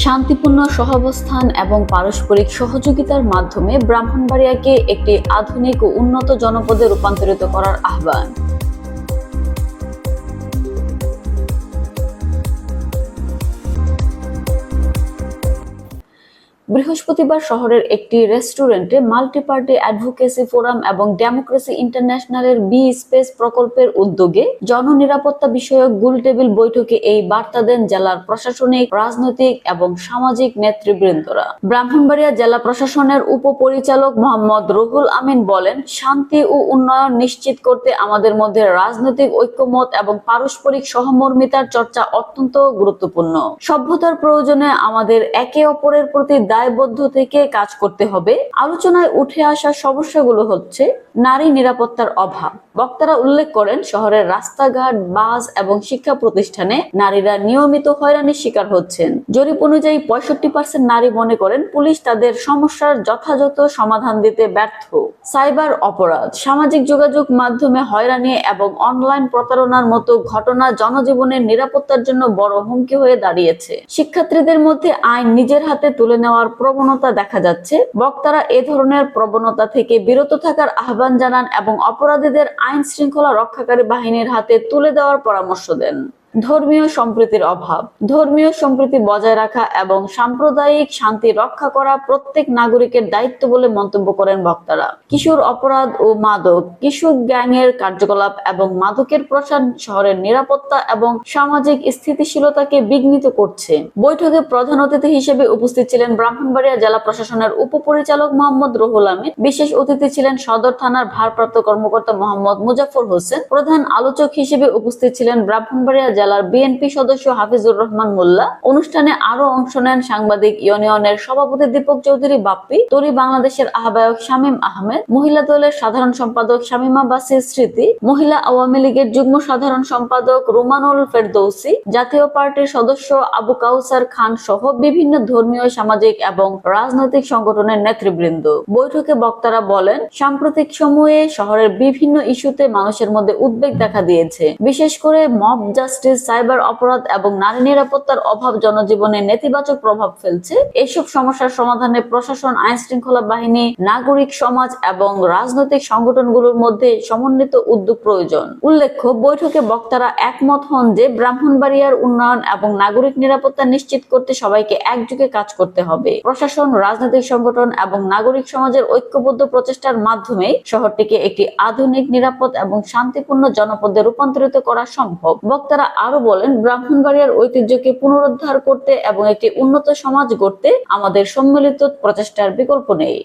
শান্তিপূর্ণ সহাবস্থান এবং পারস্পরিক সহযোগিতার মাধ্যমে ব্রাহ্মণবাড়িয়াকে একটি আধুনিক ও উন্নত জনপদে রূপান্তরিত করার আহ্বান। বৃহস্পতিবার শহরের একটি রেস্টুরেন্টে মাল্টিপার্টি অ্যাডভোকেসি ফোরাম এবং ডেমোক্রেসি ইন্টারন্যাশনালের বি স্পেস প্রকল্পের উদ্যোগে জননিরাপত্তা বিষয়ক গোলটেবিল বৈঠকে এই বার্তা দেন জেলার প্রশাসনিক, রাজনৈতিক এবং সামাজিক নেতৃবৃন্দরা। ব্রাহ্মণবাড়িয়া জেলা প্রশাসনের উপপরিচালক মোহাম্মদ রুহুল আমিন বলেন, শান্তি ও উন্নয়ন নিশ্চিত করতে আমাদের মধ্যে রাজনৈতিক ঐক্যমত এবং পারস্পরিক সহমর্মিতার চর্চা অত্যন্ত গুরুত্বপূর্ণ। সভ্যতার প্রয়োজনে আমাদের একে অপরের প্রতি দায়বদ্ধ থেকে কাজ করতে হবে। আলোচনায় উঠে আসা সমস্যাগুলো হচ্ছে নারী নিরাপত্তার অভাব। বক্তারা উল্লেখ করেন, শহরের রাস্তাঘাট, বাস এবং শিক্ষা প্রতিষ্ঠানে নারীরা নিয়মিত হয়রানির শিকার হচ্ছেন। জরিপ অনুযায়ী 65% নারী মনে করেন পুলিশ তাদের সমস্যার যথাযথ সমাধান দিতে ব্যর্থ। সাইবার অপরাধ, সামাজিক যোগাযোগ মাধ্যমে হয়রানি এবং অনলাইন প্রতারণার মতো ঘটনা জনজীবনের নিরাপত্তার জন্য বড় হুমকি হয়ে দাঁড়িয়েছে। শিক্ষার্থীদের মধ্যে আইন নিজের হাতে তুলে নেওয়ার প্রবণতা দেখা যাচ্ছে। বক্তারা এ ধরনের প্রবণতা থেকে বিরত থাকার আহ্বান জানান এবং অপরাধীদের আইন শৃঙ্খলা রক্ষাকারী বাহিনীর হাতে তুলে দেওয়ার পরামর্শ দেন। ধর্মীয় সম্প্রীতির অভাব, ধর্মীয় সম্প্রীতি বজায় রাখা এবং সাম্প্রদায়িক শান্তি রক্ষা করা প্রত্যেক নাগরিকের দায়িত্ব বলে মন্তব্য করেন বক্তারা। কিশোর অপরাধ ও মাদক, কিশোর গ্যাংয়ের কার্যকলাপ এবং মাদকের প্রসার শহরের নিরাপত্তা এবং সামাজিক স্থিতিশীলতাকে বিঘ্নিত করছে। বৈঠকে প্রধান অতিথি হিসেবে উপস্থিত ছিলেন ব্রাহ্মণবাড়িয়া জেলা প্রশাসনের উপপরিচালক মোহাম্মদ রুহুল আমিন। বিশেষ অতিথি ছিলেন সদর থানার ভারপ্রাপ্ত কর্মকর্তা মোহাম্মদ মুজাফফর হোসেন। প্রধান আলোচক হিসেবে উপস্থিত ছিলেন ব্রাহ্মণবাড়িয়া জেলার বিএনপি সদস্য হাফিজুর রহমান মোল্লা। অনুষ্ঠানে আরো অংশ নেন সাংবাদিক ইউনিয়নের সভাপতি দীপক চৌধুরী বাপ্পি, তরি বাংলাদেশের আহ্বায়ক শামীম আহমেদ, মহিলা দলের সাধারণ সম্পাদক শামীমা বাসির স্মৃতি, মহিলা আওয়ামী লীগের যুগ্ম সাধারণ সম্পাদক রুমানুল ফেরদৌসি, জাতীয় পার্টির সদস্য আবু কাউসার খান সহ বিভিন্ন ধর্মীয়, সামাজিক এবং রাজনৈতিক সংগঠনের নেতৃবৃন্দ। বৈঠকে বক্তারা বলেন, সাম্প্রতিক সময়ে শহরের বিভিন্ন ইস্যুতে মানুষের মধ্যে উদ্বেগ দেখা দিয়েছে। বিশেষ করে মব জাস্টিস, সাইবার অপরাধ এবং নারী নিরাপত্তার অভাব জনজীবনে নেতিবাচক প্রভাব ফেলছে। এসব সমস্যার সমাধানে প্রশাসন, আইন শৃঙ্খলা বাহিনী, নাগরিক সমাজ এবং রাজনৈতিক সংগঠনগুলোর মধ্যে সমন্বিত উদ্যোগ প্রয়োজন। উল্লেখ্য, বৈঠকে বক্তারা একমত হন যে ব্রাহ্মণবাড়িয়ার উন্নয়ন এবং নাগরিক নিরাপত্তা নিশ্চিত করতে সবাইকে একযোগে কাজ করতে হবে। প্রশাসন, রাজনৈতিক সংগঠন এবং নাগরিক সমাজের ঐক্যবদ্ধ প্রচেষ্টার মাধ্যমে শহরটিকে একটি আধুনিক, নিরাপদ এবং শান্তিপূর্ণ জনপদে রূপান্তরিত করা সম্ভব। বক্তারা আরো বলেন, ব্রাহ্মণবাড়িয়ার ঐতিহ্যকে পুনরুদ্ধার করতে এবং একটি উন্নত সমাজ গড়তে আমাদের সম্মিলিত প্রচেষ্টার বিকল্প নেই।